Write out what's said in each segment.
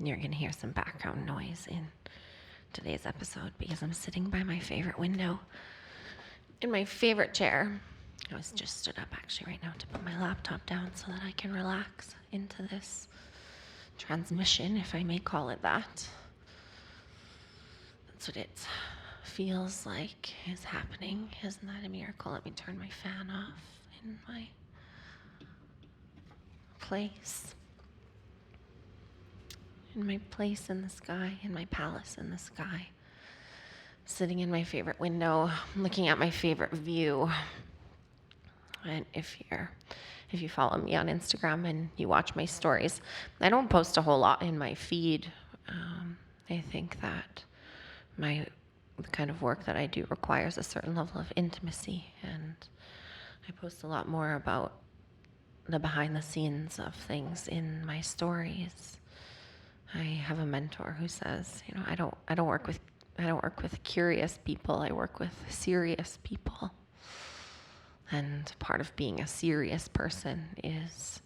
You're going to hear some background noise in today's episode because I'm sitting by my favorite window in my favorite chair. I was just stood up actually right now to put my laptop down so that I can relax into this transmission, if I may call it that. That's what it feels like is happening. Isn't that a miracle? Let me turn my fan off in my place. In my place in the sky, in my palace in the sky. Sitting in my favorite window, looking at my favorite view. And if you follow me on Instagram and you watch my stories, I don't post a whole lot in my feed. I think that the kind of work that I do requires a certain level of intimacy, and I post a lot more about the behind the scenes of things in my stories. I have a mentor who says, I don't work with curious people. I work with serious people. And part of being a serious person is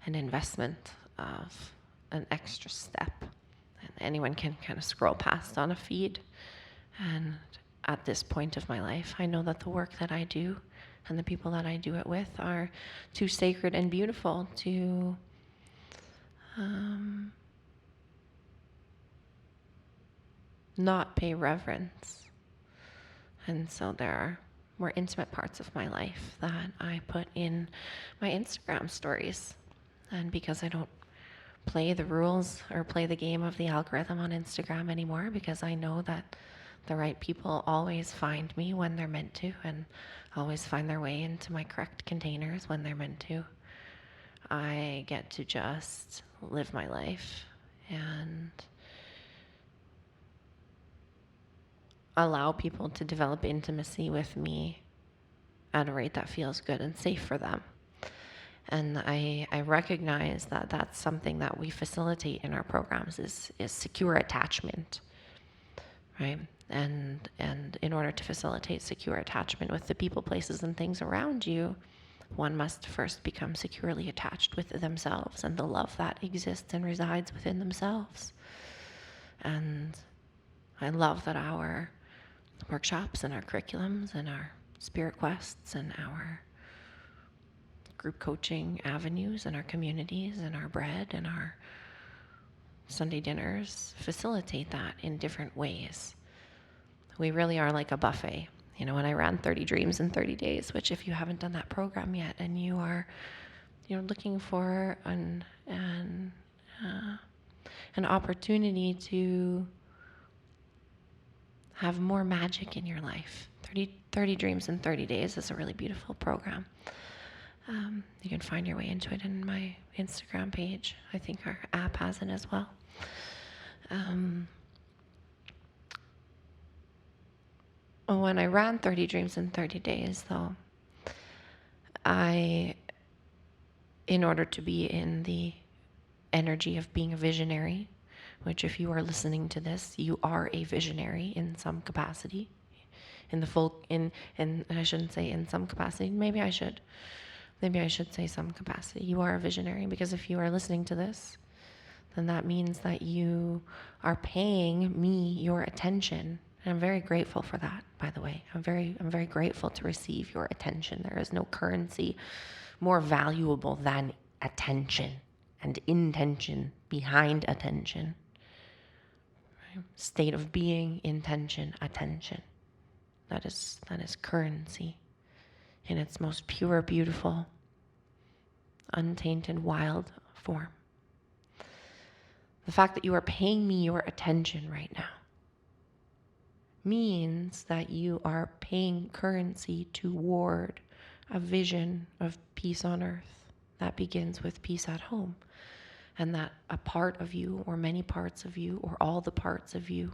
an investment of an extra step. And anyone can kind of scroll past on a feed. And at this point of my life, I know that the work that I do and the people that I do it with are too sacred and beautiful to not pay reverence. And so there are more intimate parts of my life that I put in my Instagram stories. And because I don't play the rules or play the game of the algorithm on Instagram anymore, because I know that the right people always find me when they're meant to and always find their way into my correct containers when they're meant to, I get to just live my life and allow people to develop intimacy with me at a rate that feels good and safe for them. And I recognize that that's something that we facilitate in our programs is secure attachment, right? And in order to facilitate secure attachment with the people, places, and things around you, one must first become securely attached with themselves and the love that exists and resides within themselves. And I love that our workshops and our curriculums and our spirit quests and our group coaching avenues and our communities and our bread and our Sunday dinners facilitate that in different ways. We really are like a buffet. When I ran 30 Dreams in 30 Days, which if you haven't done that program yet and you are looking for an opportunity to have more magic in your life, 30 Dreams in 30 Days is a really beautiful program. You can find your way into it in my Instagram page. I think our app has it as well. When I ran 30 Dreams in 30 Days, though, in order to be in the energy of being a visionary, which if you are listening to this, you are a visionary in some capacity, and I shouldn't say in some capacity, maybe I should say some capacity. You are a visionary because if you are listening to this, then that means that you are paying me your attention. And I'm very grateful for that, by the way. I'm very grateful to receive your attention. There is no currency more valuable than attention and intention behind attention. Right? State of being, intention, attention. That is currency in its most pure, beautiful, untainted, wild form. The fact that you are paying me your attention right now means that you are paying currency toward a vision of peace on earth that begins with peace at home, and that a part of you or many parts of you or all the parts of you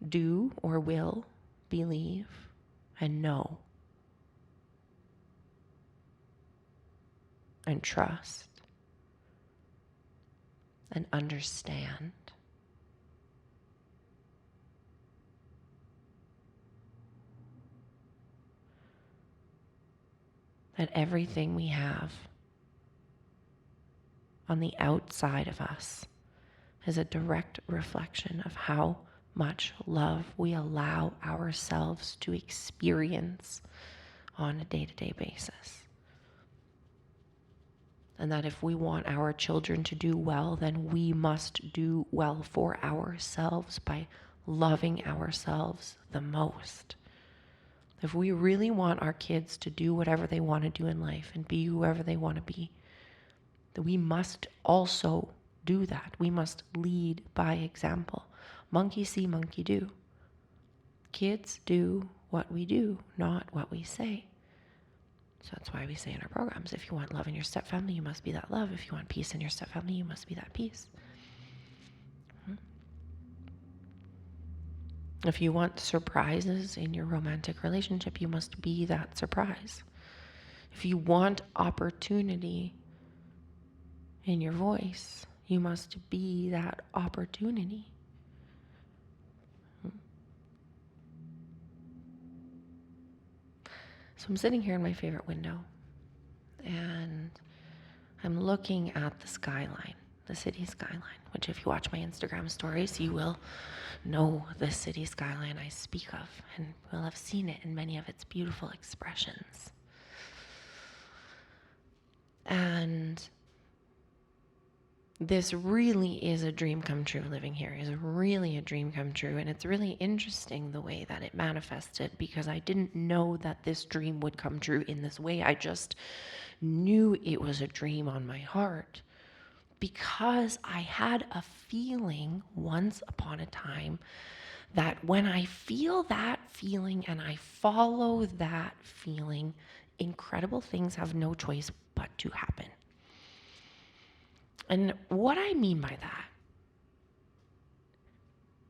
do or will believe and know and trust and understand that everything we have on the outside of us is a direct reflection of how much love we allow ourselves to experience on a day-to-day basis. And that if we want our children to do well, then we must do well for ourselves by loving ourselves the most. If we really want our kids to do whatever they want to do in life and be whoever they want to be, then we must also do that. We must lead by example. Monkey see, monkey do. Kids do what we do, not what we say. So that's why we say in our programs, if you want love in your stepfamily, you must be that love. If you want peace in your stepfamily, you must be that peace. If you want surprises in your romantic relationship, you must be that surprise. If you want opportunity in your voice, you must be that opportunity. So I'm sitting here in my favorite window and I'm looking at the skyline, the city skyline, which if you watch my Instagram stories, you will know the city skyline I speak of and will have seen it in many of its beautiful expressions. And this really is a dream come true. Living here is really a dream come true. And it's really interesting the way that it manifested, because I didn't know that this dream would come true in this way. I just knew it was a dream on my heart because I had a feeling once upon a time that when I feel that feeling and I follow that feeling, incredible things have no choice but to happen. And what I mean by that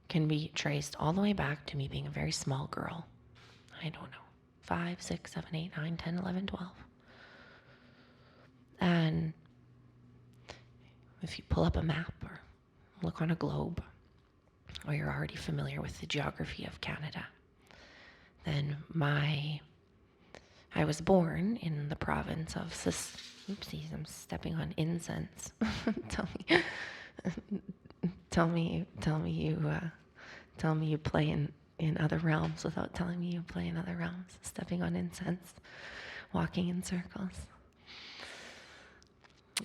can be traced all the way back to me being a very small girl. I don't know, 5, 6, 7, 8, 9, 10, 11, 12. And if you pull up a map or look on a globe, or you're already familiar with the geography of Canada, then I was born in the province of Oopsies, I'm stepping on incense. Tell me you play in other realms without telling me you play in other realms. Stepping on incense, walking in circles.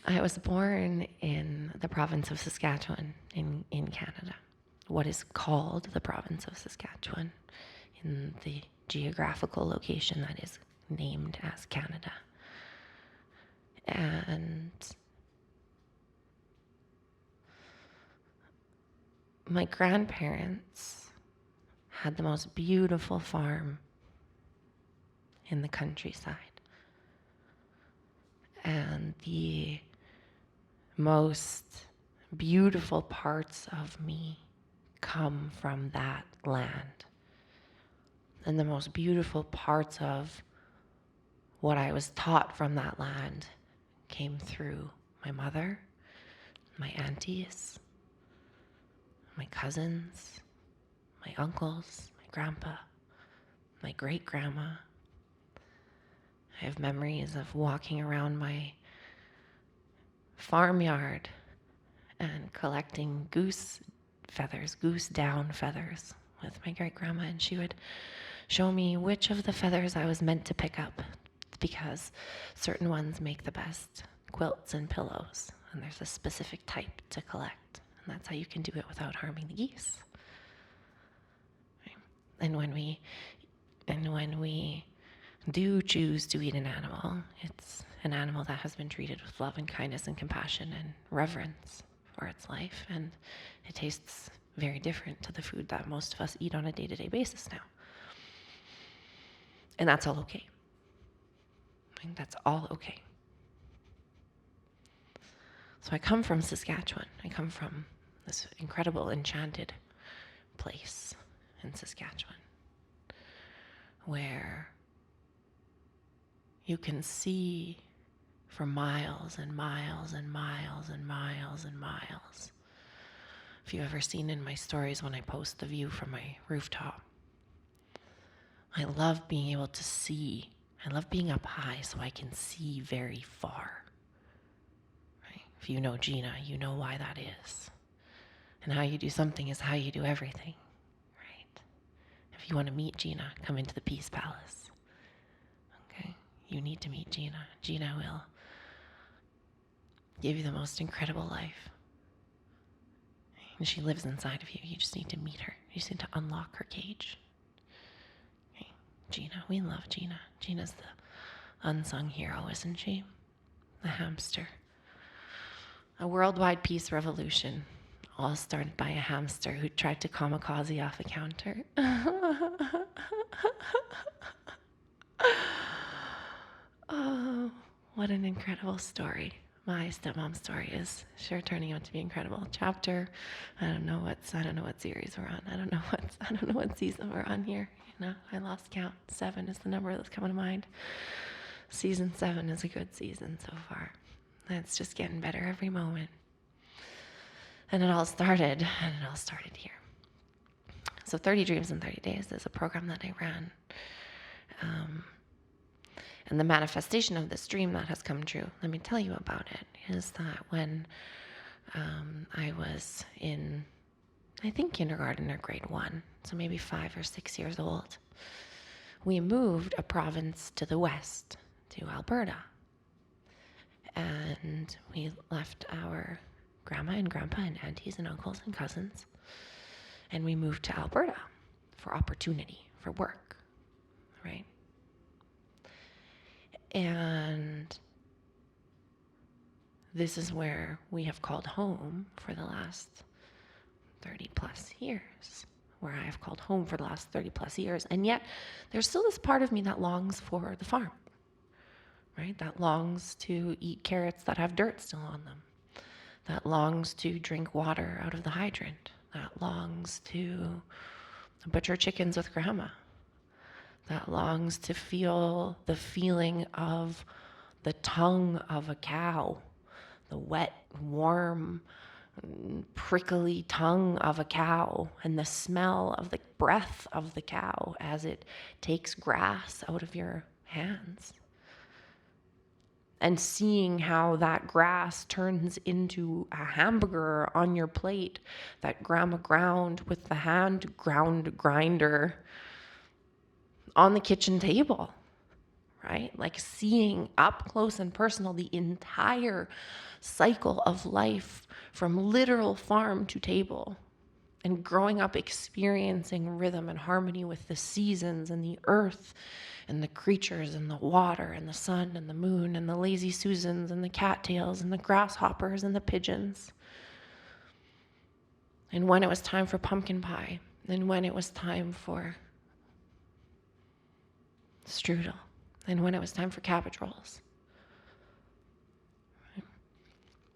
I was born in the province of Saskatchewan in Canada. What is called the province of Saskatchewan, in the geographical location that is named as Canada. And my grandparents had the most beautiful farm in the countryside. And the most beautiful parts of me come from that land. And the most beautiful parts of what I was taught from that land came through my mother, my aunties, my cousins, my uncles, my grandpa, my great-grandma. I have memories of walking around my farmyard and collecting goose down feathers with my great-grandma, and she would show me which of the feathers I was meant to pick up, because certain ones make the best quilts and pillows, and there's a specific type to collect, and that's how you can do it without harming the geese. Right? And when we do choose to eat an animal, it's an animal that has been treated with love and kindness and compassion and reverence for its life, and it tastes very different to the food that most of us eat on a day-to-day basis now. And that's all okay. That's all okay. So I come from Saskatchewan. I come from this incredible, enchanted place in Saskatchewan where you can see for miles and miles and miles and miles and miles. If you've ever seen in my stories when I post the view from my rooftop, I love being able to see. I love being up high so I can see very far. Right? If you know Gina, you know why that is. And how you do something is how you do everything, right? If you want to meet Gina, come into the Peace Palace. Okay? You need to meet Gina. Gina will give you the most incredible life. And she lives inside of you. You just need to meet her. You just need to unlock her cage. Okay? Gina, we love Gina. Gina's the unsung hero, isn't she? The hamster. A worldwide peace revolution, all started by a hamster who tried to kamikaze off a counter. Oh, what an incredible story. My stepmom's story is sure turning out to be incredible. Chapter, I don't know what series we're on. I don't know what season we're on here. You know, I lost count. 7 is the number that's coming to mind. Season 7 is a good season so far. It's just getting better every moment. And it all started here. So 30 Dreams in 30 Days is a program that I ran. And the manifestation of this dream that has come true, let me tell you about it, is that when I was in, I think, kindergarten or grade 1, so maybe 5 or 6 years old, we moved a province to the west, to Alberta. And we left our grandma and grandpa and aunties and uncles and cousins, and we moved to Alberta for opportunity, for work, right? And this is where we have called home for the last 30 plus years, where I have called home for the last 30 plus years. And yet there's still this part of me that longs for the farm, right? That longs to eat carrots that have dirt still on them. That longs to drink water out of the hydrant. That longs to butcher chickens with grandma. That longs to feel the feeling of the tongue of a cow, the wet, warm, prickly tongue of a cow, and the smell of the breath of the cow as it takes grass out of your hands. And seeing how that grass turns into a hamburger on your plate that grandma ground with the hand grinder on the kitchen table, right? Like seeing up close and personal the entire cycle of life from literal farm to table, and growing up experiencing rhythm and harmony with the seasons and the earth and the creatures and the water and the sun and the moon and the lazy Susans and the cattails and the grasshoppers and the pigeons. And when it was time for pumpkin pie, and when it was time for strudel, and when it was time for cabbage rolls.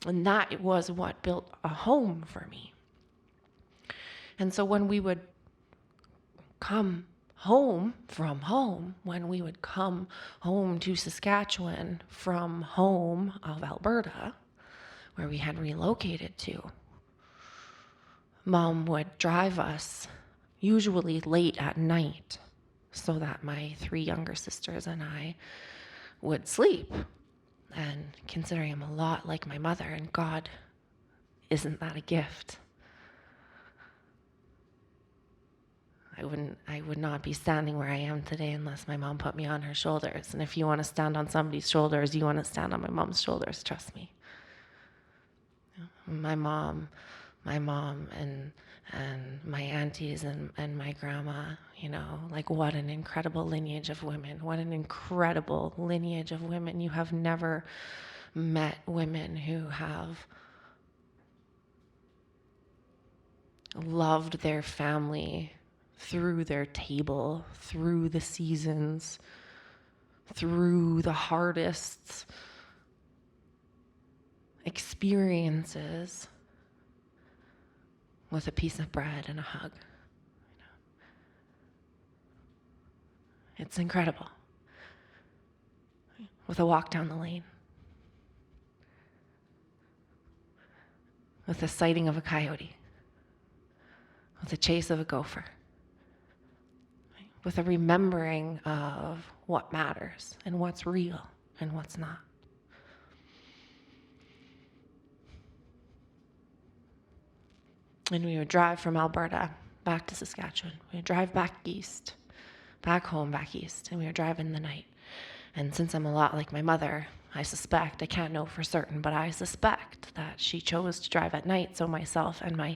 And that was what built a home for me. And so when we would come home from home, when we would come home to Saskatchewan from home of Alberta, where we had relocated to, Mom would drive us, usually late at night, so that my 3 younger sisters and I would sleep. And considering I'm a lot like my mother, and God, isn't that a gift? I would not be standing where I am today unless my mom put me on her shoulders. And if you want to stand on somebody's shoulders, you want to stand on my mom's shoulders, trust me. My mom and my aunties and my grandma, you know, like what an incredible lineage of women. What an incredible lineage of women. You have never met women who have loved their family through their table, through the seasons, through the hardest experiences, with a piece of bread and a hug. It's incredible. With a walk down the lane, with the sighting of a coyote, with the chase of a gopher, with a remembering of what matters and what's real and what's not. And we would drive from Alberta back to Saskatchewan. We would drive back east, back home, back east, and we would drive in the night. And since I'm a lot like my mother, I suspect, I can't know for certain, but I suspect that she chose to drive at night so myself and my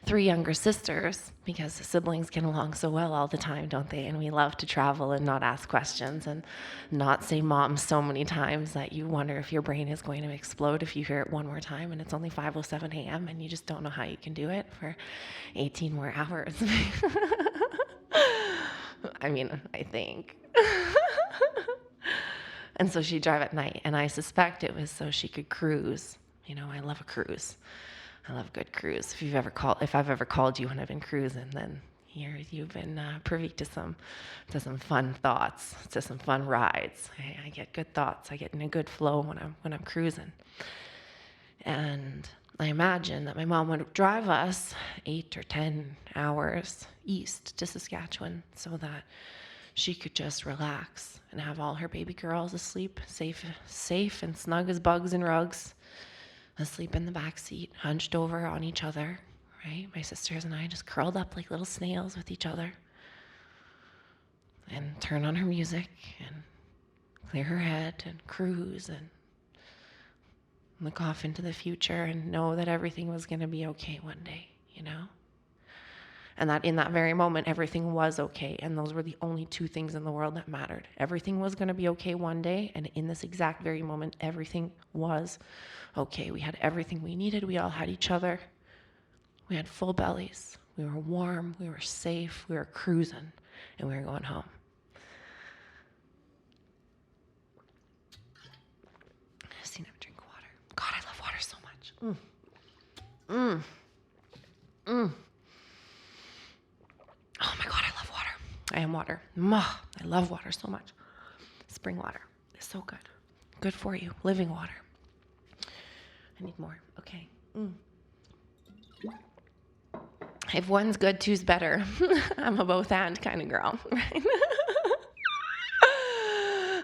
3 younger sisters, because the siblings get along so well all the time, don't they? And we love to travel and not ask questions and not say mom so many times that you wonder if your brain is going to explode if you hear it one more time and it's only 5:07 a.m. and you just don't know how you can do it for 18 more hours. I mean, I think. And so she'd drive at night, and I suspect it was so she could cruise. You know, I love a cruise. I love a good cruise. If I've ever called you when I've been cruising, then you've been privy to some fun thoughts, to some fun rides. I get good thoughts. I get in a good flow when I'm cruising. And I imagine that my mom would drive us 8 or 10 hours east to Saskatchewan so that she could just relax and have all her baby girls asleep, safe and snug as bugs and rugs, asleep in the back seat, hunched over on each other, right? My sisters and I just curled up like little snails with each other, and turn on her music and clear her head and cruise and look off into the future and know that everything was going to be okay one day, you know? And that in that very moment, everything was okay. And those were the only 2 things in the world that mattered. Everything was going to be okay one day. And in this exact very moment, everything was okay. We had everything we needed. We all had each other. We had full bellies. We were warm. We were safe. We were cruising. And we were going home. I just need to drink water. God, I love water so much. Oh my God, I love water. I am water. I love water so much. Spring water is so good. Good for you. Living water. I need more. Okay. If one's good, two's better. I'm a both and kind of girl, right?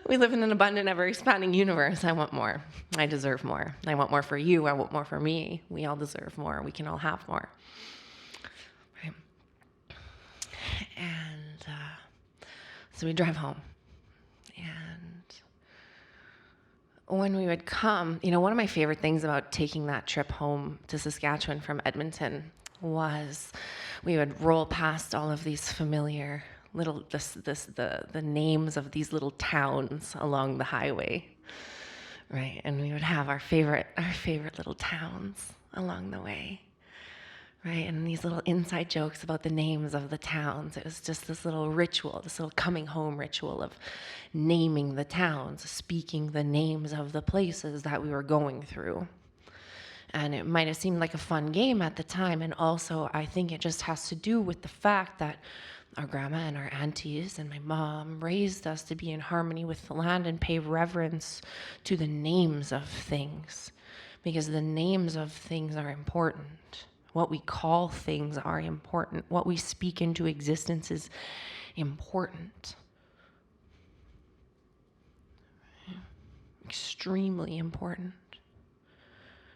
We live in an abundant, ever-expanding universe. I want more. I deserve more. I want more for you. I want more for me. We all deserve more. We can all have more. Right? And so we drive home. And when we would come, you know, one of my favorite things about taking that trip home to Saskatchewan from Edmonton was we would roll past all of these familiar little, the names of these little towns along the highway, right? And we would have our favorite little towns along the way. Right, and these little inside jokes about the names of the towns. It was just this little ritual, this little coming home ritual of naming the towns, speaking the names of the places that we were going through. And it might have seemed like a fun game at the time, and also I think it just has to do with the fact that our grandma and our aunties and my mom raised us to be in harmony with the land and pay reverence to the names of things, because the names of things are important. What we call things are important. What we speak into existence is important. Extremely important.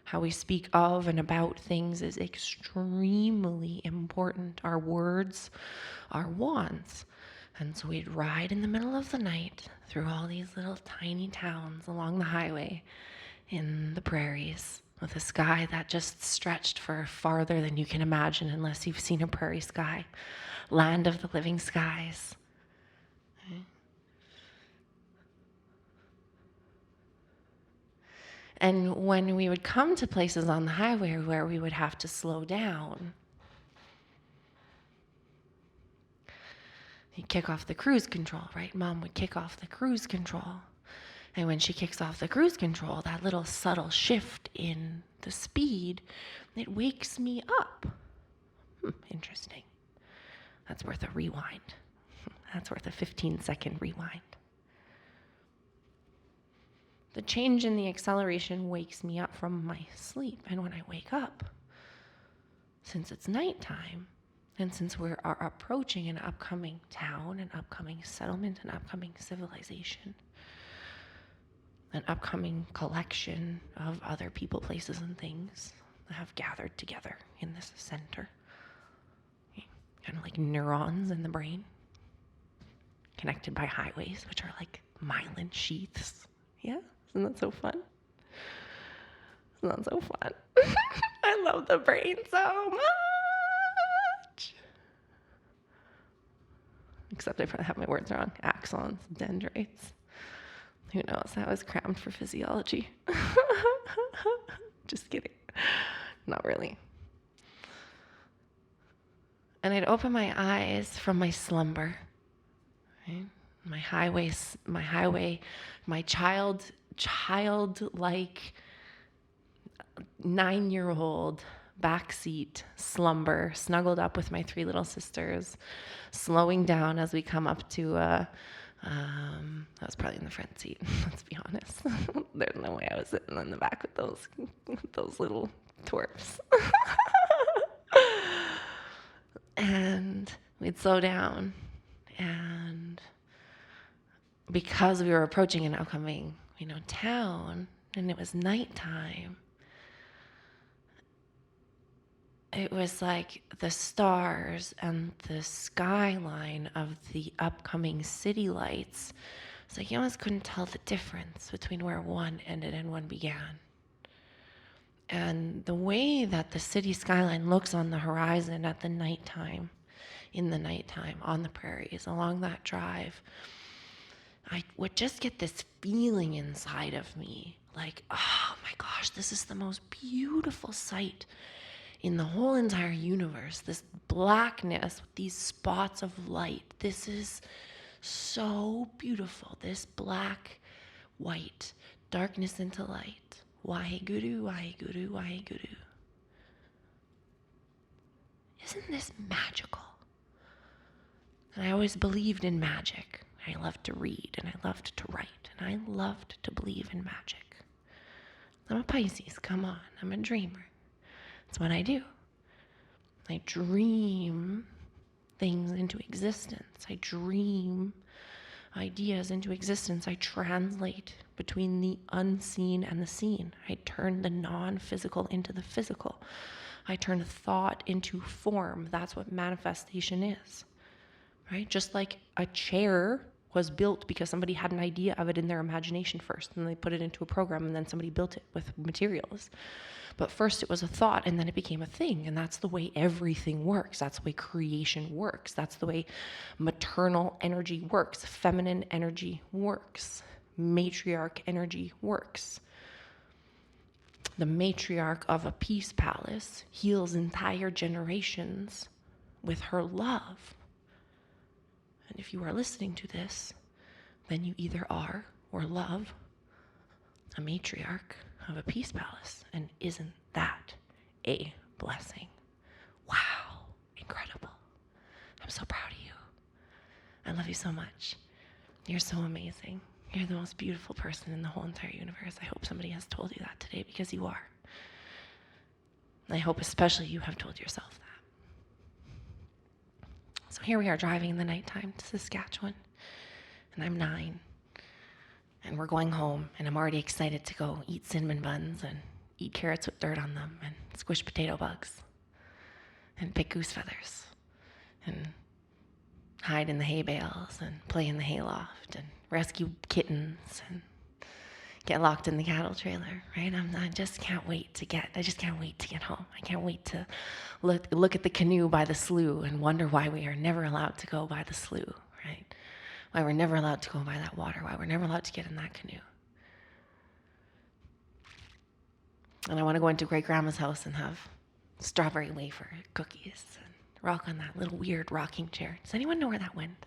How we speak of and about things is extremely important. Our words are wands. And so we'd ride in the middle of the night through all these little tiny towns along the highway in the prairies, with a sky that just stretched for farther than you can imagine unless you've seen a prairie sky. Land of the living skies. Okay. And when we would come to places on the highway where we would have to slow down, you'd kick off the cruise control, right? Mom would kick off the cruise control. And when she kicks off the cruise control, that little subtle shift in the speed, it wakes me up. Interesting. That's worth a rewind. That's worth a 15-second rewind. The change in the acceleration wakes me up from my sleep. And when I wake up, since it's nighttime, and since we are approaching an upcoming town, an upcoming settlement, an upcoming civilization, an upcoming collection of other people, places, and things, that have gathered together in this center. Kind of like neurons in the brain, connected by highways, which are like myelin sheaths. Yeah, isn't that so fun? Isn't that so fun? I love the brain so much. Except I probably have my words wrong. Axons, dendrites. Who knows? That was crammed for physiology. Just kidding. Not really. And I'd open my eyes from my slumber, right? My childlike 9-year-old backseat slumber, snuggled up with my 3 little sisters, slowing down as we come up to that was probably in the front seat, let's be honest. There's no way I was sitting in the back with those little twerps. And we'd slow down, and because we were approaching an upcoming, town, and it was nighttime, it was like the stars and the skyline of the upcoming city lights. It's like you almost couldn't tell the difference between where one ended and one began. And the way that the city skyline looks on the horizon at the nighttime, in the nighttime, on the prairies, along that drive, I would just get this feeling inside of me, like, oh my gosh, this is the most beautiful sight in the whole entire universe. This blackness with these spots of light. This is so beautiful. This black, white, darkness into light. Waheguru, Waheguru, Waheguru. Isn't this magical? And I always believed in magic. I loved to read, and I loved to write, and I loved to believe in magic. I'm a Pisces, come on. I'm a dreamer. That's what I do. I dream things into existence. I dream ideas into existence. I translate between the unseen and the seen. I turn the non-physical into the physical. I turn thought into form. That's what manifestation is, right? Just like a chair was built because somebody had an idea of it in their imagination first, and they put it into a program, and then somebody built it with materials. But first it was a thought, and then it became a thing, and that's the way everything works. That's the way creation works. That's the way maternal energy works. Feminine energy works. Matriarch energy works. The matriarch of a peace palace heals entire generations with her love. And if you are listening to this, then you either are or love a matriarch of a peace palace. And isn't that a blessing? Wow, incredible. I'm so proud of you. I love you so much. You're so amazing. You're the most beautiful person in the whole entire universe. I hope somebody has told you that today, because you are. And I hope especially you have told yourself that. So here we are driving in the nighttime to Saskatchewan, and I'm 9, and we're going home, and I'm already excited to go eat cinnamon buns and eat carrots with dirt on them and squish potato bugs and pick goose feathers and hide in the hay bales and play in the hayloft and rescue kittens and get locked in the cattle trailer, right? I just can't wait to get home. I can't wait to look at the canoe by the slough and wonder why we are never allowed to go by the slough, right? Why we're never allowed to go by that water, why we're never allowed to get in that canoe. And I want to go into great grandma's house and have strawberry wafer cookies and rock on that little weird rocking chair. Does anyone know where that went?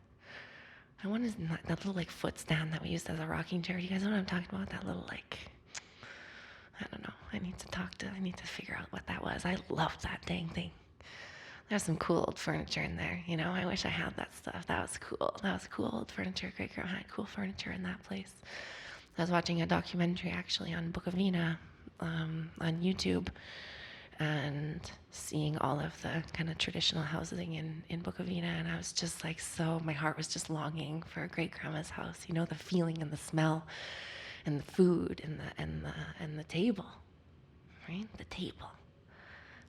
I want that little like foot stand that we used as a rocking chair. You guys know what I'm talking about? That little like, I don't know. I need to figure out what that was. I loved that dang thing. There's some cool old furniture in there. I wish I had that stuff. That was cool old furniture. Great grandma had cool furniture in that place. I was watching a documentary actually on Bukovina on YouTube, and seeing all of the kind of traditional housing in Bukovina, and I was just like, my heart was just longing for a great grandma's house. The feeling and the smell, and the food and the table, right? The table.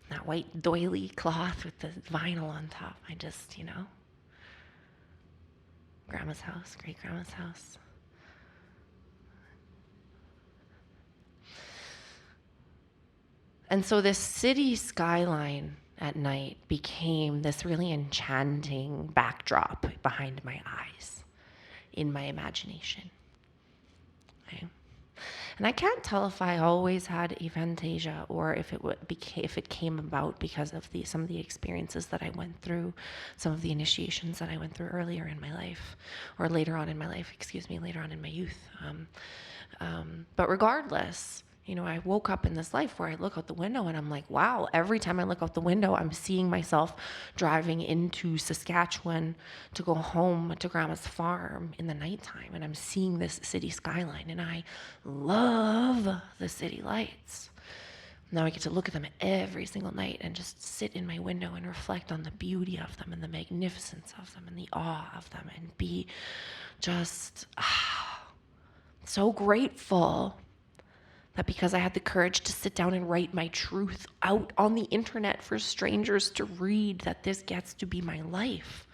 that white doily cloth with the vinyl on top. I just, grandma's house, great grandma's house. And so this city skyline at night became this really enchanting backdrop behind my eyes in my imagination. Okay? And I can't tell if I always had aphantasia or if it came about because of some of the experiences that I went through, some of the initiations that I went through earlier in my life, or later on in my life, later on in my youth. But regardless, I woke up in this life where I look out the window and I'm like, wow, every time I look out the window, I'm seeing myself driving into Saskatchewan to go home to grandma's farm in the nighttime. And I'm seeing this city skyline and I love the city lights. Now I get to look at them every single night and just sit in my window and reflect on the beauty of them and the magnificence of them and the awe of them and be just so grateful that because I had the courage to sit down and write my truth out on the internet for strangers to read, that this gets to be my life.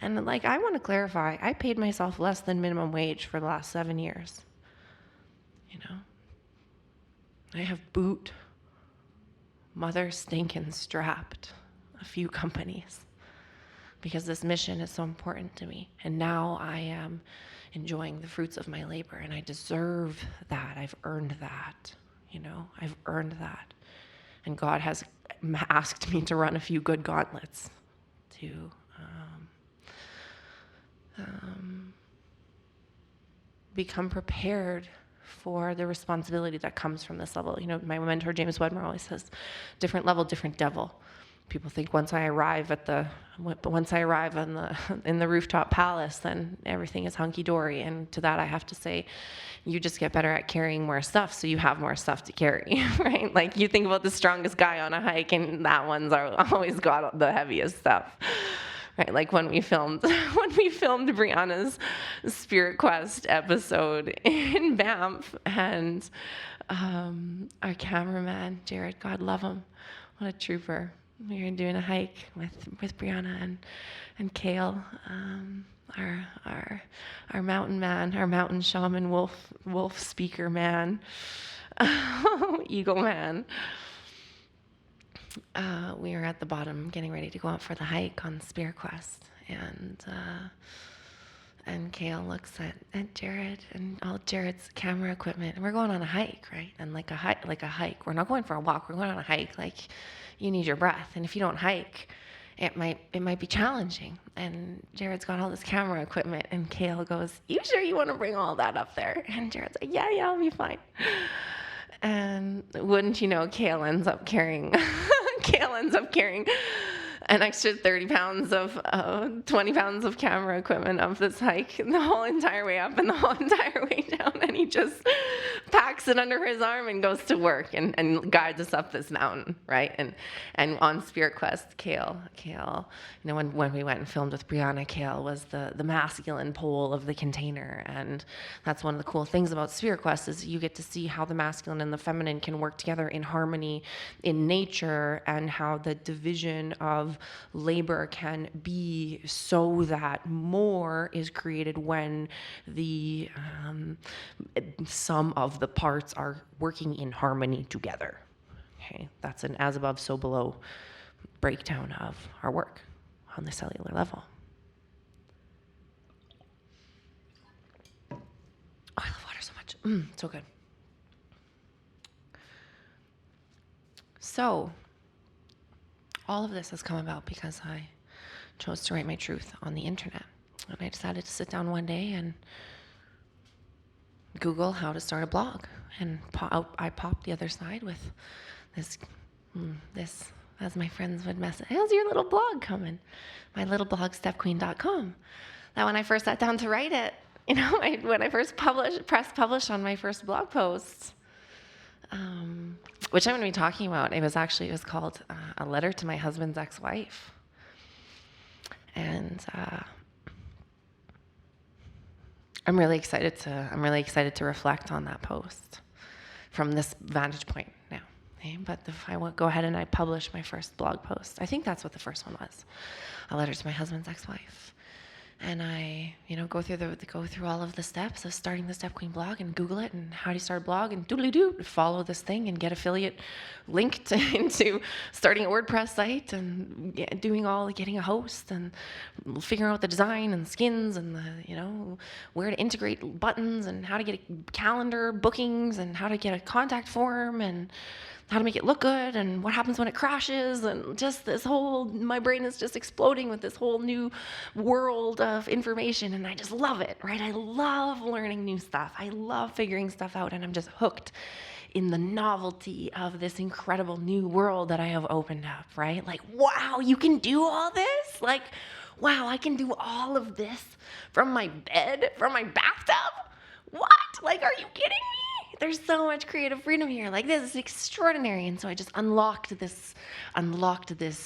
And I want to clarify, I paid myself less than minimum wage for the last 7 years. I have mother stinking strapped a few companies because this mission is so important to me. And now I am enjoying the fruits of my labor, and I deserve that. I've earned that. I've earned that. And God has asked me to run a few good gauntlets to become prepared for the responsibility that comes from this level. My mentor James Wedmore always says, different level, different devil. People think once I arrive in the rooftop palace, then everything is hunky-dory. And to that I have to say, you just get better at carrying more stuff, so you have more stuff to carry, right? You think about the strongest guy on a hike, and that one's always got the heaviest stuff, right? Like when we filmed Brianna's Spirit Quest episode in Banff, and our cameraman Jared, God love him, what a trooper. We were doing a hike with Brianna and Kale, our mountain man, our mountain shaman, wolf speaker man, eagle man. We were at the bottom getting ready to go out for the hike on Spirit Quest, and Kale looks at Jared and all Jared's camera equipment, and we're going on a hike, right? And like a hike, we're not going for a walk, we're going on a hike. You need your breath, and if you don't hike, it might be challenging. And Jared's got all this camera equipment, and Kale goes, "You sure you want to bring all that up there?" And Jared's like, "Yeah, I'll be fine." And wouldn't you know, Kale ends up carrying an extra 30 pounds of 20 pounds of camera equipment up this hike the whole entire way up and the whole entire way down, and he just packs it under his arm and goes to work and guides us up this mountain, right? And on Spirit Quest, Kale, when we went and filmed with Brianna, Kale was the masculine pole of the container, and that's one of the cool things about Spirit Quest is you get to see how the masculine and the feminine can work together in harmony in nature, and how the division of labor can be so that more is created when the sum of the parts are working in harmony together. Okay, that's an as above, so below breakdown of our work on the cellular level. Oh, I love water so much. So good. So, all of this has come about because I chose to write my truth on the internet. And I decided to sit down one day and Google how to start a blog. And I popped the other side with this, as my friends would message, "How's your little blog coming?" My little blog, stepqueen.com. That when I first sat down to write it, when I first pressed publish on my first blog post, which I'm going to be talking about, it was called A Letter to My Husband's Ex-Wife. And I'm really excited to reflect on that post, from this vantage point now. Okay? But if I go ahead and I publish my first blog post, I think that's what the first one was, a letter to my husband's ex-wife. And I, go through all of the steps of starting the Stepqueen blog and Google it and how do you start a blog and doodly-doo, follow this thing and get affiliate linked into starting a WordPress site and getting a host and figuring out the design and skins and where to integrate buttons and how to get a calendar bookings and how to get a contact form and how to make it look good and what happens when it crashes and just my brain is just exploding with this whole new world of information and I just love it, right? I love learning new stuff. I love figuring stuff out and I'm just hooked in the novelty of this incredible new world that I have opened up, right? Like, wow, you can do all this? Like, wow, I can do all of this from my bed, from my bathtub? What? Like, are you kidding me? There's so much creative freedom here. Like, this is extraordinary. And so I just unlocked this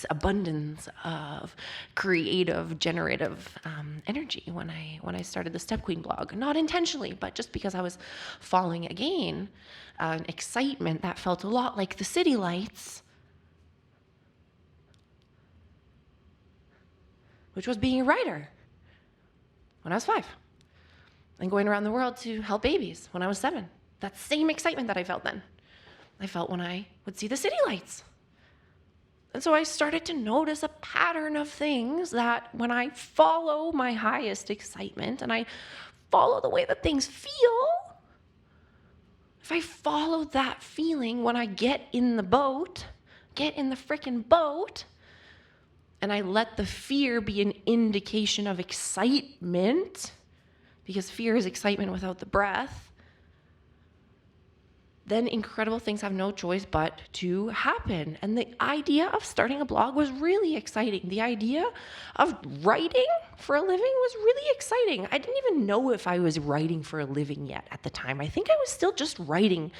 abundance of creative, generative energy when I started the Stepqueen blog. Not intentionally, but just because I was following, again, an excitement that felt a lot like the city lights, which was being a writer when I was 5 and going around the world to help babies when I was 7. That same excitement that I felt then, I felt when I would see the city lights. And so I started to notice a pattern of things that when I follow my highest excitement and I follow the way that things feel, if I follow that feeling when I get in the frickin' boat, and I let the fear be an indication of excitement, because fear is excitement without the breath, then incredible things have no choice but to happen. And the idea of starting a blog was really exciting. The idea of writing for a living was really exciting. I didn't even know if I was writing for a living yet at the time. I think I was still just writing,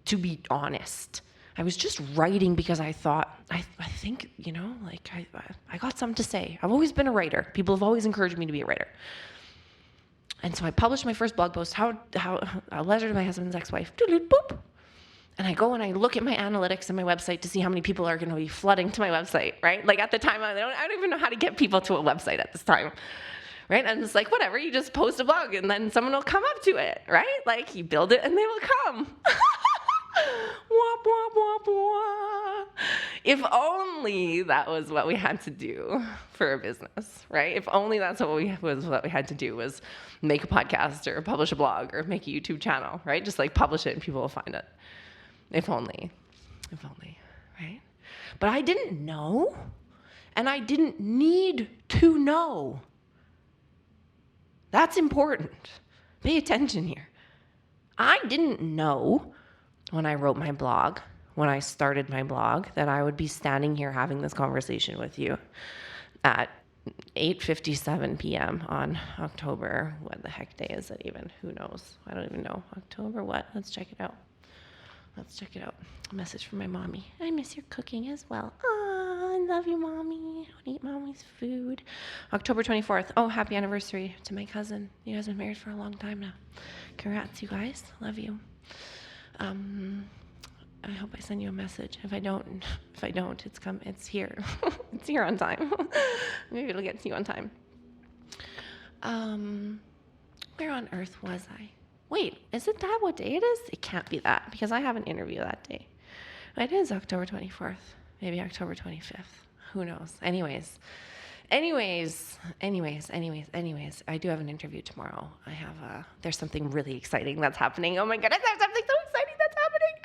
to be honest. I was just writing because I thought, I think, I got something to say. I've always been a writer. People have always encouraged me to be a writer. And so I published my first blog post, how a letter to my husband's ex-wife, boop. And I go and I look at my analytics and my website to see how many people are going to be flooding to my website, right? Like at the time, I don't even know how to get people to a website at this time, right? And it's like, whatever, you just post a blog and then someone will come up to it, right? Like you build it and they will come. Wah, wah, wah, wah. If only that was what we had to do for a business, right? If only that's what we had to do was make a podcast or publish a blog or make a YouTube channel, right? Just like publish it and people will find it. If only, right? But I didn't know, and I didn't need to know. That's important. Pay attention here. I didn't know when I wrote my blog, when I started my blog, that I would be standing here having this conversation with you at 8:57 p.m. on October, what the heck day is it even? Who knows? I don't even know. October what? Let's check it out. A message from my mommy. I miss your cooking as well. Oh, I love you, Mommy. I want to eat Mommy's food. October 24th. Oh, happy anniversary to my cousin. You guys have been married for a long time now. Congrats, you guys. Love you. I hope I send you a message. If I don't, it's here. It's here on time. Maybe it'll get to you on time. Where on earth was I? Wait, is it that what day it is? It can't be that because I have an interview that day. It is October 24th, maybe October 25th. Who knows? Anyways, I do have an interview tomorrow. There's something really exciting that's happening. Oh my goodness, there's something so exciting that's happening.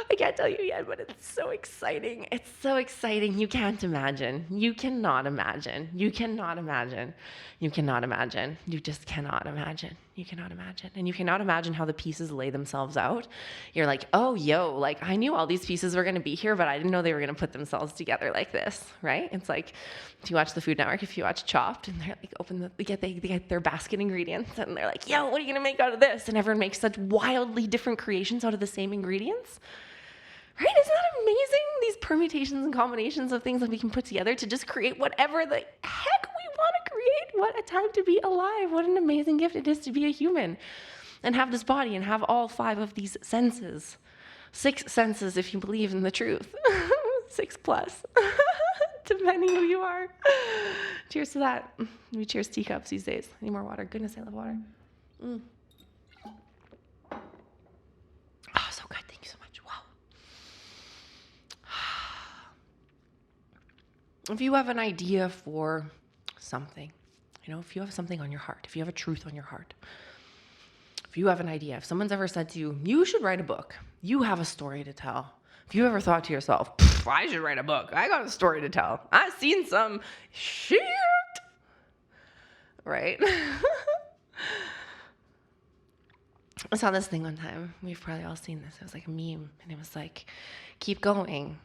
I can't tell you yet, but it's so exciting. It's so exciting. You can't imagine. You cannot imagine. You cannot imagine. You cannot imagine. You just cannot imagine. You cannot imagine. And you cannot imagine how the pieces lay themselves out. You're like, oh, like I knew all these pieces were going to be here, but I didn't know they were going to put themselves together like this, right? It's like if you watch the Food Network, if you watch Chopped, and they're like, they get their basket ingredients, and they're like, what are you going to make out of this? And everyone makes such wildly different creations out of the same ingredients. Right? Isn't that amazing? These permutations and combinations of things that we can put together to just create whatever the heck we want to create. What a time to be alive. What an amazing gift it is to be a human. and have this body and have all 5 of these senses. 6 senses if you believe in the truth. 6 plus, depending who you are. Cheers to that. We cheers teacups these days. Need more water. Goodness, I love water. Oh, so good. Thank you so much. Wow. If you have an idea for something, if you have something on your heart, if you have a truth on your heart, if you have an idea, if someone's ever said to you, you should write a book, you have a story to tell. If you ever thought to yourself, I should write a book, I got a story to tell, I've seen some shit, right? I saw this thing one time. We've probably all seen this. It was like a meme, and it was like, keep going.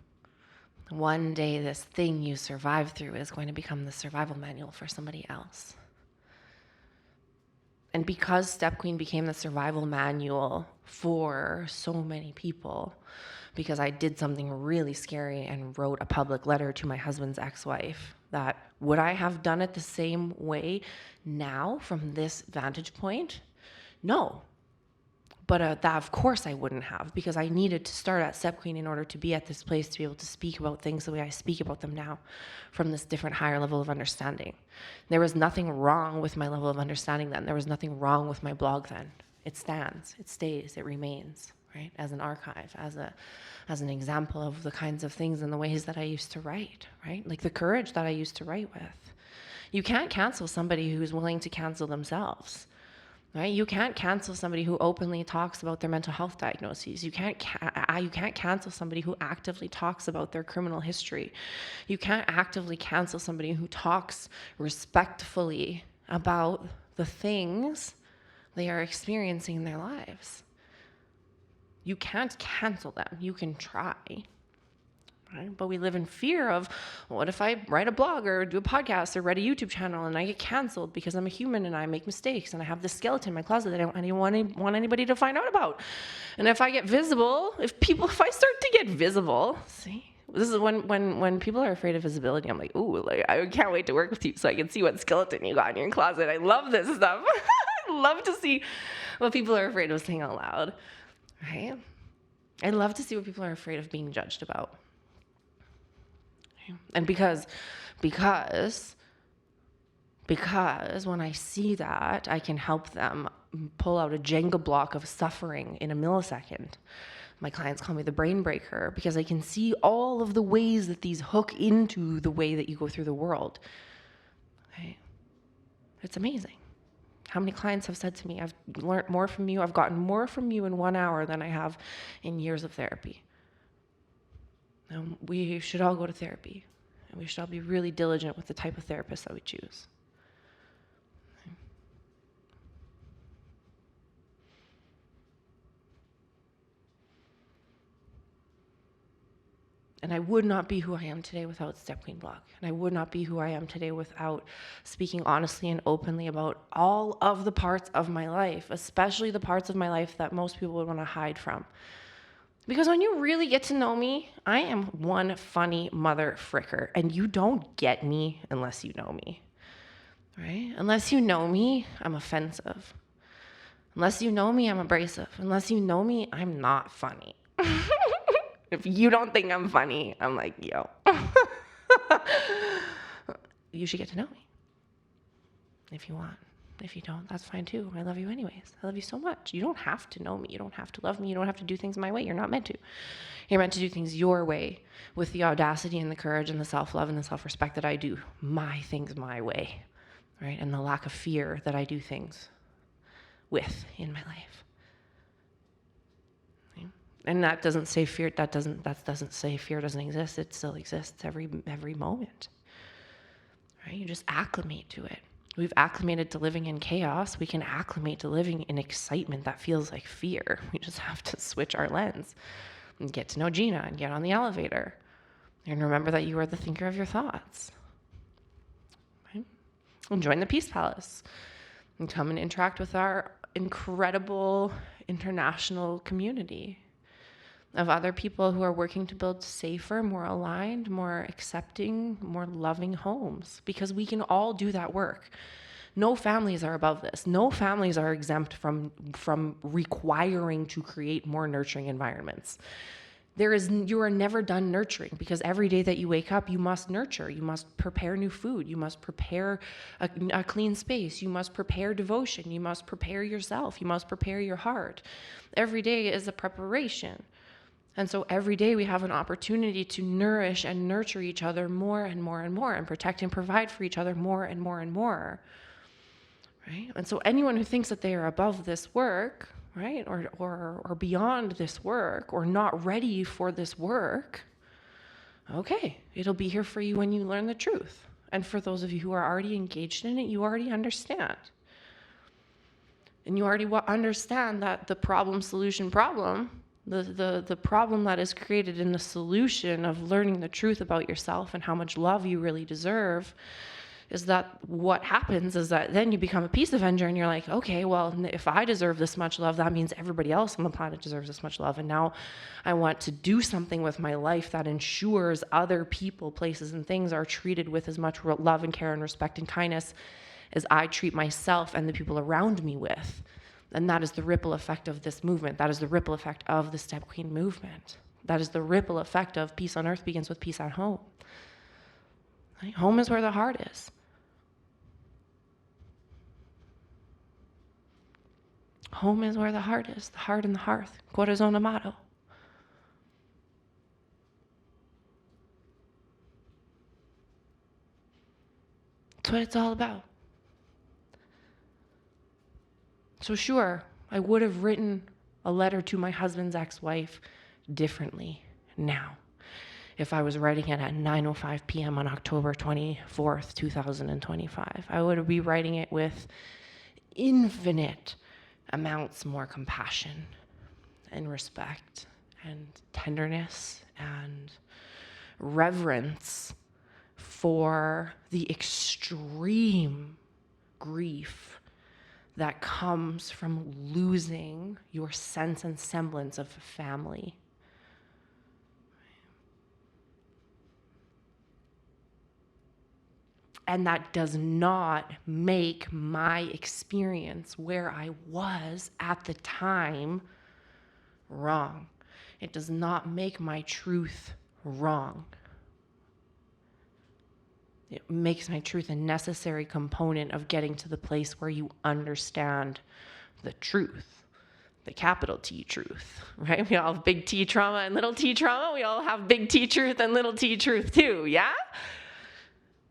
One day this thing you survived through is going to become the survival manual for somebody else. And because Stepqueen became the survival manual for so many people, because I did something really scary and wrote a public letter to my husband's ex-wife, that would I have done it the same way now from this vantage point? No. But that, of course, I wouldn't have, because I needed to start at Stepqueen in order to be at this place to be able to speak about things the way I speak about them now, from this different, higher level of understanding. There was nothing wrong with my level of understanding then. There was nothing wrong with my blog then. It stands, it stays, it remains, right? As an archive, as an example of the kinds of things and the ways that I used to write, right? Like the courage that I used to write with. You can't cancel somebody who's willing to cancel themselves. Right? You can't cancel somebody who openly talks about their mental health diagnoses. You can't cancel somebody who actively talks about their criminal history. You can't actively cancel somebody who talks respectfully about the things they are experiencing in their lives. You can't cancel them. You can try. Right? But we live in fear of, what if I write a blog or do a podcast or write a YouTube channel and I get canceled because I'm a human and I make mistakes and I have this skeleton in my closet that I don't want anybody to find out about. And if I get visible, if I start to get visible, see, this is when people are afraid of visibility, I'm like, ooh, like, I can't wait to work with you so I can see what skeleton you got in your closet. I love this stuff. I love to see what people are afraid of saying out loud, right? I love to see what people are afraid of being judged about. And because when I see that, I can help them pull out a Jenga block of suffering in a millisecond. My clients call me the brain breaker, because I can see all of the ways that these hook into the way that you go through the world. Okay? It's amazing. How many clients have said to me, I've learned more from you, I've gotten more from you in 1 hour than I have in years of therapy. We should all go to therapy, and we should all be really diligent with the type of therapist that we choose. And I would not be who I am today without Stepqueen blog. And I would not be who I am today without speaking honestly and openly about all of the parts of my life, especially the parts of my life that most people would want to hide from. Because when you really get to know me, I am one funny mother fricker, and you don't get me unless you know me, right? Unless you know me, I'm offensive. Unless you know me, I'm abrasive. Unless you know me, I'm not funny. If you don't think I'm funny, I'm like, yo. You should get to know me if you want. If you don't, that's fine too. I love you anyways. I love you so much. You don't have to know me. You don't have to love me. You don't have to do things my way. You're not meant to. You're meant to do things your way, with the audacity and the courage and the self-love and the self-respect that I do my things my way, right? And the lack of fear that I do things with in my life. Right? And that doesn't say fear. That doesn't say fear doesn't exist. It still exists every moment. Right? You just acclimate to it. We've acclimated to living in chaos. We can acclimate to living in excitement that feels like fear. We just have to switch our lens and get to know Gina and get on the elevator and remember that you are the thinker of your thoughts. Right? And join the Peace Palace and come and interact with our incredible international community of other people who are working to build safer, more aligned, more accepting, more loving homes, because we can all do that work. No families are above this. No families are exempt from requiring to create more nurturing environments. You are never done nurturing, because every day that you wake up, you must nurture. You must prepare new food. You must prepare a clean space. You must prepare devotion. You must prepare yourself. You must prepare your heart. Every day is a preparation. And so every day we have an opportunity to nourish and nurture each other more and more and more, and protect and provide for each other more and more and more. Right? And so anyone who thinks that they are above this work, right, or beyond this work, or not ready for this work, okay, it'll be here for you when you learn the truth. And for those of you who are already engaged in it, you already understand. And you already understand that the problem-solution problem, the problem that is created in the solution of learning the truth about yourself and how much love you really deserve, is that what happens is that then you become a Peace Avenger, and you're like, okay, well, if I deserve this much love, that means everybody else on the planet deserves this much love. And now I want to do something with my life that ensures other people, places, and things are treated with as much love and care and respect and kindness as I treat myself and the people around me with. And that is the ripple effect of this movement. That is the ripple effect of the Stepqueen movement. That is the ripple effect of peace on earth begins with peace at home. Right? Home is where the heart is. Home is where the heart is, the heart and the hearth. Corazon amado. That's what it's all about. So sure, I would have written a letter to my husband's ex-wife differently now if I was writing it at 9:05 p.m. on October 24th, 2025. I would be writing it with infinite amounts more compassion and respect and tenderness and reverence for the extreme grief that comes from losing your sense and semblance of family. And that does not make my experience where I was at the time wrong. It does not make my truth wrong. It makes my truth a necessary component of getting to the place where you understand the truth, the capital T truth, right? We all have big T trauma and little t trauma. We all have big T truth and little t truth too, yeah?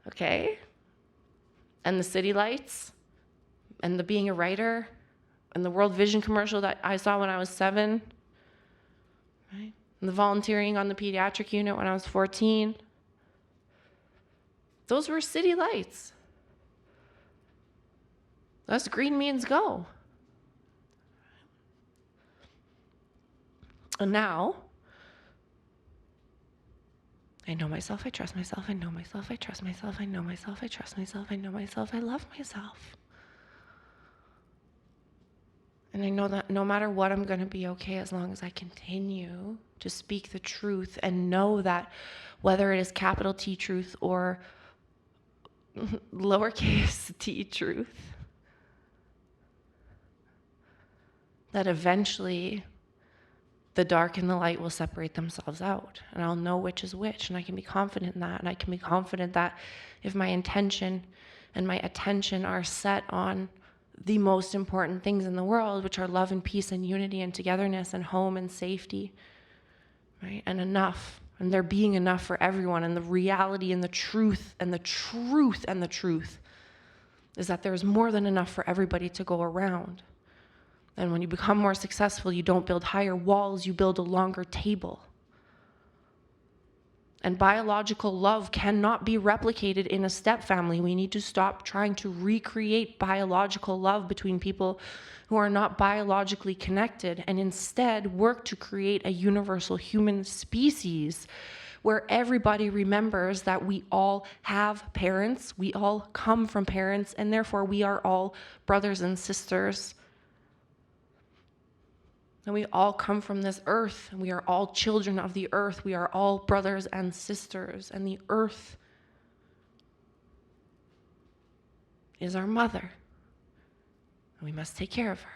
Okay? And the city lights, and the being a writer, and the World Vision commercial that I saw when I was 7, right? And the volunteering on the pediatric unit when I was 14. Those were city lights. Us green means go. And now, I know myself, I trust myself, I know myself, I trust myself, I know myself, I trust myself, I know myself, I love myself. And I know that no matter what, I'm going to be okay as long as I continue to speak the truth and know that whether it is capital T truth or lowercase t truth, that eventually the dark and the light will separate themselves out, and I'll know which is which, and I can be confident in that, and I can be confident that if my intention and my attention are set on the most important things in the world, which are love and peace and unity and togetherness and home and safety, right, and enough, and there being enough for everyone, and the reality and the truth and the truth and the truth is that there's more than enough for everybody to go around. And when you become more successful, you don't build higher walls, you build a longer table. And biological love cannot be replicated in a step family. We need to stop trying to recreate biological love between people who are not biologically connected, and instead work to create a universal human species where everybody remembers that we all have parents, we all come from parents, and therefore we are all brothers and sisters. And we all come from this earth, and we are all children of the earth. We are all brothers and sisters, and the earth is our mother. And we must take care of her.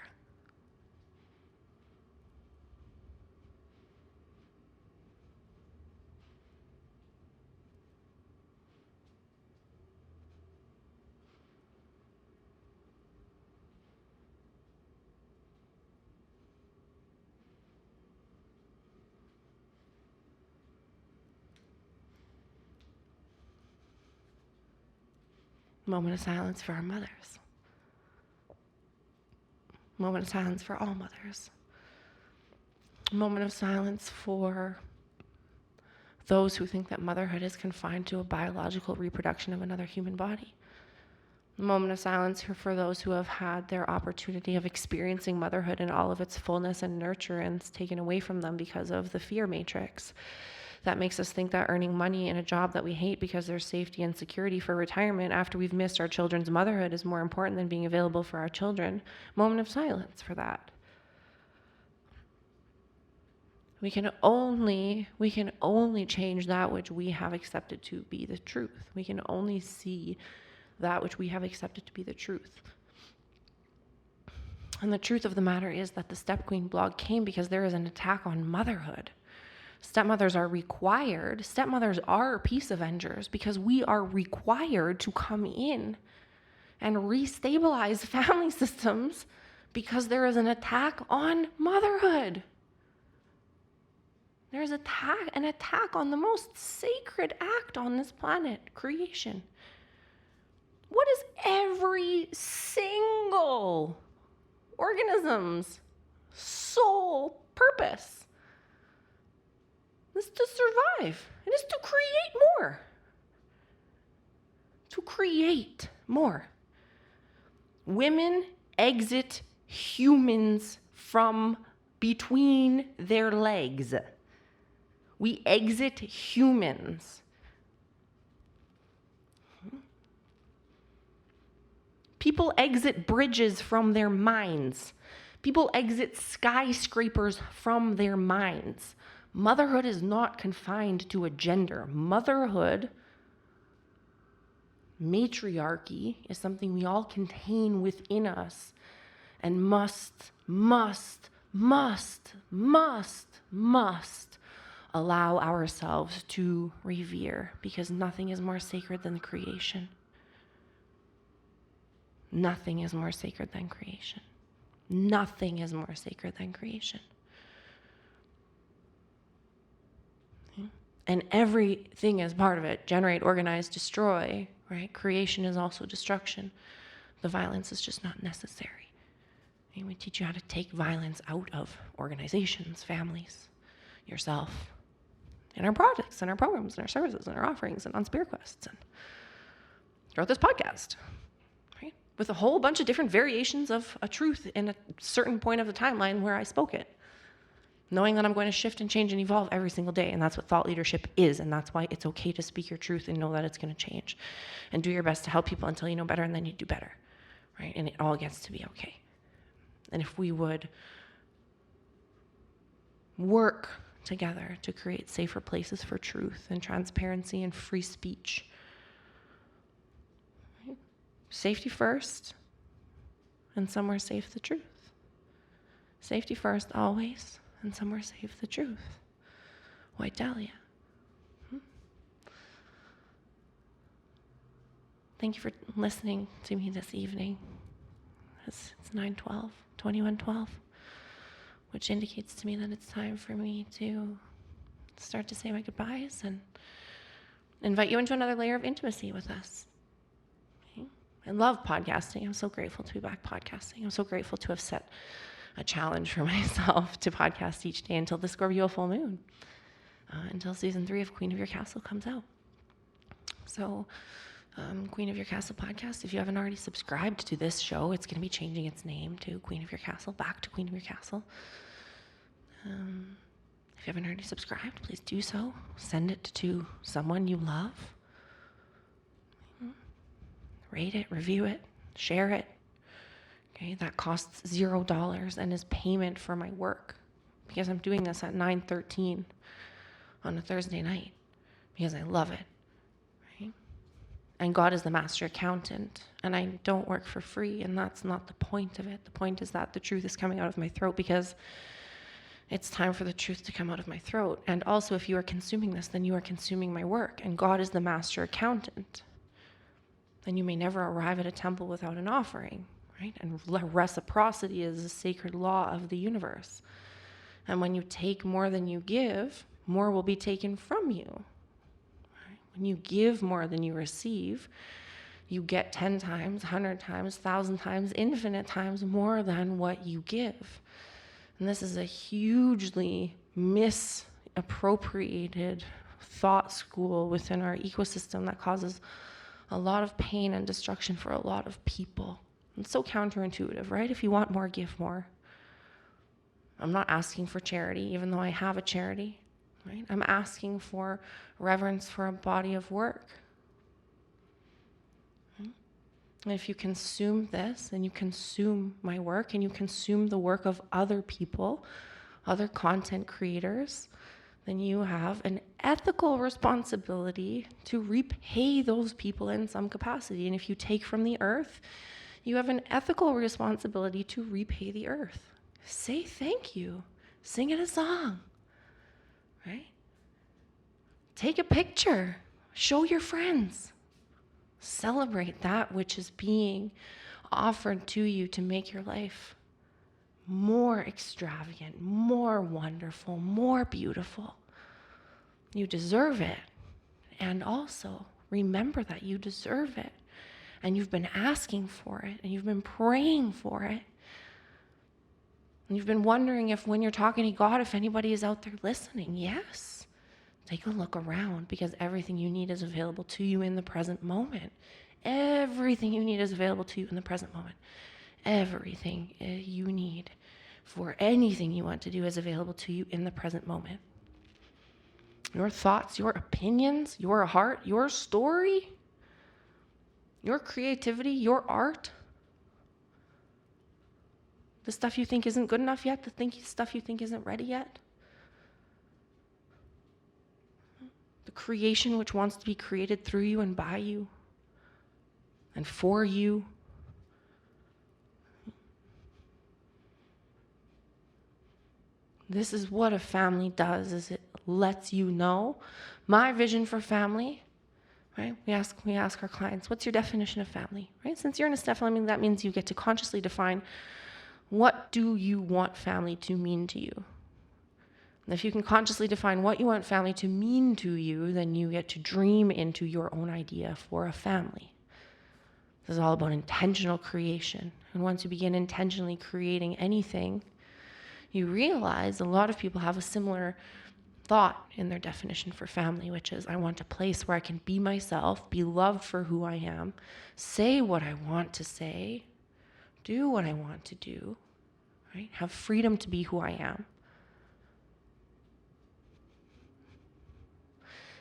Moment of silence for our mothers. Moment of silence for all mothers. Moment of silence for those who think that motherhood is confined to a biological reproduction of another human body. A moment of silence for those who have had their opportunity of experiencing motherhood in all of its fullness and nurturance taken away from them because of the fear matrix that makes us think that earning money in a job that we hate because there's safety and security for retirement after we've missed our children's motherhood is more important than being available for our children. Moment of silence for that. We can only change that which we have accepted to be the truth. We can only see that which we have accepted to be the truth. And the truth of the matter is that the Stepqueen blog came because there is an attack on motherhood. Stepmothers are required, stepmothers are Peace Avengers because we are required to come in and restabilize family systems because there is an attack on motherhood. There is an attack on the most sacred act on this planet, creation. What is every single organism's sole purpose? It's to survive. It is to create more. To create more. Women exit humans from between their legs. We exit humans. People exit bridges from their minds. People exit skyscrapers from their minds. Motherhood is not confined to a gender. Motherhood, matriarchy, is something we all contain within us and must allow ourselves to revere because nothing is more sacred than creation. Nothing is more sacred than creation. Nothing is more sacred than creation. And everything is part of it. Generate, organize, destroy, right? Creation is also destruction. The violence is just not necessary. And we teach you how to take violence out of organizations, families, yourself, in our projects, and our programs, and our services, and our offerings, and on Spirit Quests, and throughout this podcast, right? With a whole bunch of different variations of a truth in a certain point of the timeline where I spoke it. Knowing that I'm going to shift and change and evolve every single day. And that's what thought leadership is. And that's why it's okay to speak your truth and know that it's going to change. And do your best to help people until you know better, and then you do better. Right? And it all gets to be okay. And if we would work together to create safer places for truth and transparency and free speech. Right? Safety first, and somewhere safe the truth. Safety first always. And somewhere safe the truth. White Dahlia. Thank you for listening to me this evening. It's 9:12, 21:12, which indicates to me that it's time for me to start to say my goodbyes and invite you into another layer of intimacy with us. Okay? I love podcasting. I'm so grateful to be back podcasting. I'm so grateful to have set a challenge for myself to podcast each day until the Scorpio Full Moon, until season 3 of Queen of Your Castle comes out. So, Queen of Your Castle podcast, if you haven't already subscribed to this show, it's going to be changing its name to Queen of Your Castle, back to Queen of Your Castle. If you haven't already subscribed, please do so. Send it to someone you love. Rate it, review it, share it. Okay, that costs $0 and is payment for my work because I'm doing this at 9:13 on a Thursday night because I love it. Right? And God is the master accountant. And I don't work for free. And that's not the point of it. The point is that the truth is coming out of my throat because it's time for the truth to come out of my throat. And also, if you are consuming this, then you are consuming my work. And God is the master accountant. And you may never arrive at a temple without an offering, right? And reciprocity is a sacred law of the universe. And when you take more than you give, more will be taken from you. Right? When you give more than you receive, you get 10 times, 100 times, 1,000 times, infinite times more than what you give. And this is a hugely misappropriated thought school within our ecosystem that causes a lot of pain and destruction for a lot of people. It's so counterintuitive, right? If you want more, give more. I'm not asking for charity, even though I have a charity, right? I'm asking for reverence for a body of work. And if you consume this, and you consume my work, and you consume the work of other people, other content creators, then you have an ethical responsibility to repay those people in some capacity. And if you take from the earth, you have an ethical responsibility to repay the earth. Say thank you. Sing it a song, right? Take a picture. Show your friends. Celebrate that which is being offered to you to make your life more extravagant, more wonderful, more beautiful. You deserve it. And also remember that you deserve it. And you've been asking for it, and you've been praying for it. And you've been wondering if when you're talking to God, if anybody is out there listening. Yes. Take a look around, because everything you need is available to you in the present moment. Everything you need is available to you in the present moment. Everything you need for anything you want to do is available to you in the present moment. Your thoughts, your opinions, your heart, your story, your creativity, your art, the stuff you think isn't good enough yet, the stuff you think isn't ready yet, the creation which wants to be created through you and by you and for you. This is what a family does, is it lets you know. My vision for family, right? We ask our clients, what's your definition of family, right? Since you're in a stepfamily, that means you get to consciously define, what do you want family to mean to you? And if you can consciously define what you want family to mean to you, then you get to dream into your own idea for a family. This is all about intentional creation. And once you begin intentionally creating anything, you realize a lot of people have a similar thought in their definition for family, which is, I want a place where I can be myself, be loved for who I am, say what I want to say, do what I want to do, right? Have freedom to be who I am.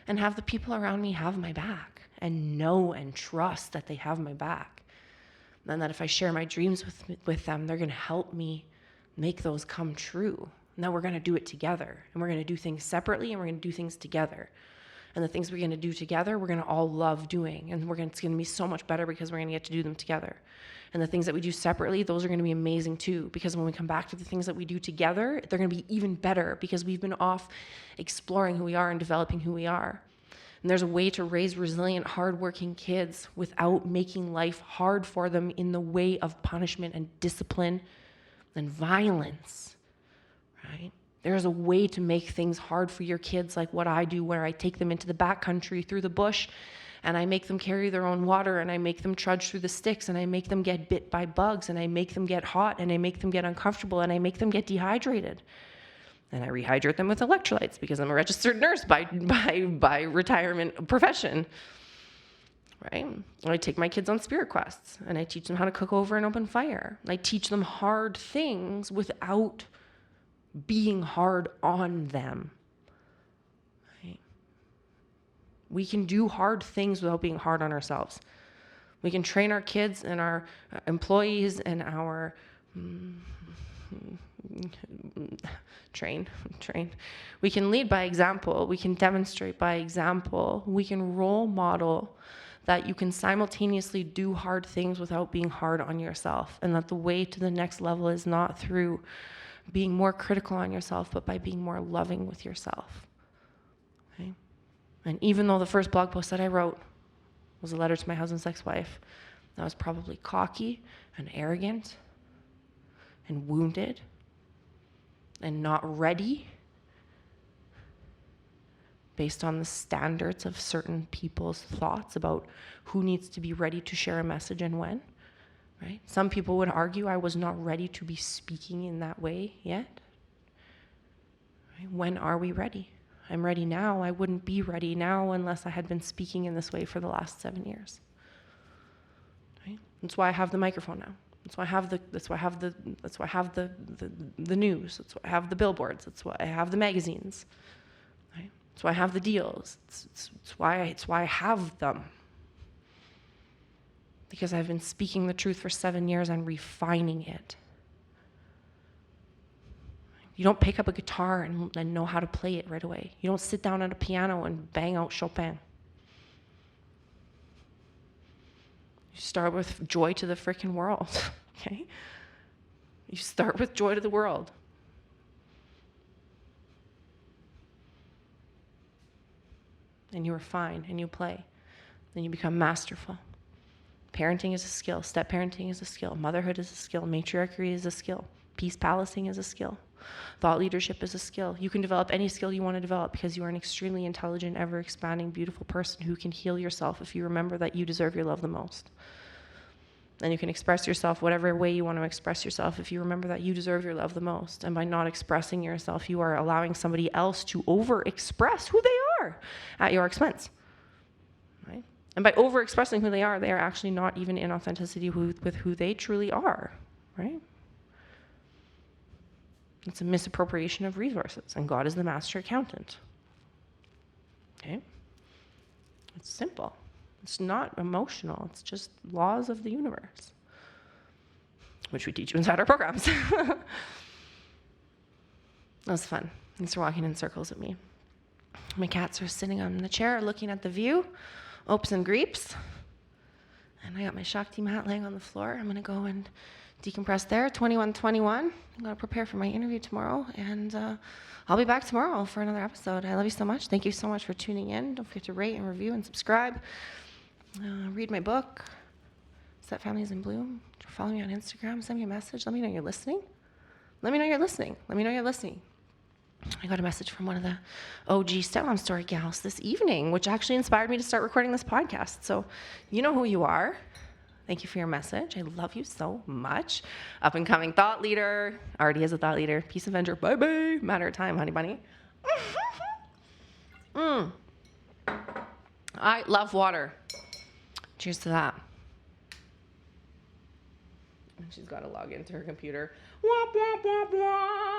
And have the people around me have my back and know and trust that they have my back. And that if I share my dreams with them, they're going to help me make those come true. Now we're going to do it together, and we're going to do things separately, and we're going to do things together. And the things we're going to do together, we're going to all love doing, and it's going to be so much better because we're going to get to do them together. And the things that we do separately, those are going to be amazing too, because when we come back to the things that we do together, they're going to be even better because we've been off exploring who we are and developing who we are. And there's a way to raise resilient, hardworking kids without making life hard for them in the way of punishment and discipline and violence, right? There's a way to make things hard for your kids, like what I do, where I take them into the backcountry through the bush, and I make them carry their own water, and I make them trudge through the sticks, and I make them get bit by bugs, and I make them get hot, and I make them get uncomfortable, and I make them get dehydrated. And I rehydrate them with electrolytes because I'm a registered nurse by retirement profession, right? And I take my kids on spirit quests, and I teach them how to cook over an open fire. I teach them hard things without being hard on them. Right? We can do hard things without being hard on ourselves. We can train our kids and our employees and our train. We can lead by example. We can demonstrate by example. We can role model that you can simultaneously do hard things without being hard on yourself, and that the way to the next level is not through being more critical on yourself, but by being more loving with yourself. Okay? And even though the first blog post that I wrote was a letter to my husband's ex-wife, that was probably cocky and arrogant and wounded and not ready based on the standards of certain people's thoughts about who needs to be ready to share a message and when, right? Some people would argue I was not ready to be speaking in that way yet. Right? When are we ready? I'm ready now. I wouldn't be ready now unless I had been speaking in this way for the last 7 years. Right? That's why I have the microphone now. That's why I have the news. That's why I have the billboards. That's why I have the magazines. Right? That's why I have the deals. It's why I have them. Because I've been speaking the truth for 7 years and refining it. You don't pick up a guitar and know how to play it right away. You don't sit down at a piano and bang out Chopin. You start with joy to the frickin' world, okay? You start with joy to the world. And you refine and you play. Then you become masterful. Parenting is a skill. Step-parenting is a skill. Motherhood is a skill. Matriarchy is a skill. Peace palacing is a skill. Thought leadership is a skill. You can develop any skill you want to develop because you are an extremely intelligent, ever-expanding, beautiful person who can heal yourself if you remember that you deserve your love the most. And you can express yourself whatever way you want to express yourself if you remember that you deserve your love the most. And by not expressing yourself, you are allowing somebody else to over-express who they are at your expense. Right? And by over-expressing who they are actually not even in authenticity with who they truly are. Right? It's a misappropriation of resources, and God is the master accountant. Okay? It's simple. It's not emotional. It's just laws of the universe, which we teach you inside our programs. That was fun. Thanks for walking in circles with me. My cats are sitting on the chair looking at the view, opes and greeps. And I got my Shakti mat laying on the floor. I'm going to go and decompress there, 21:21. I'm going to prepare for my interview tomorrow, and I'll be back tomorrow for another episode. I love you so much. Thank you so much for tuning in. Don't forget to rate and review and subscribe. Read my book, Set Families in Bloom. Follow me on Instagram. Send me a message. Let me know you're listening. Let me know you're listening. Let me know you're listening. I got a message from one of the OG Stepmom Story gals this evening, which actually inspired me to start recording this podcast. So you know who you are. Thank you for your message. I love you so much. Up and coming thought leader. Already is a thought leader. Peace Avenger. Bye-bye. Matter of time, honey bunny. I love water. Cheers to that. And she's got to log into her computer. Womp, womp, womp, womp.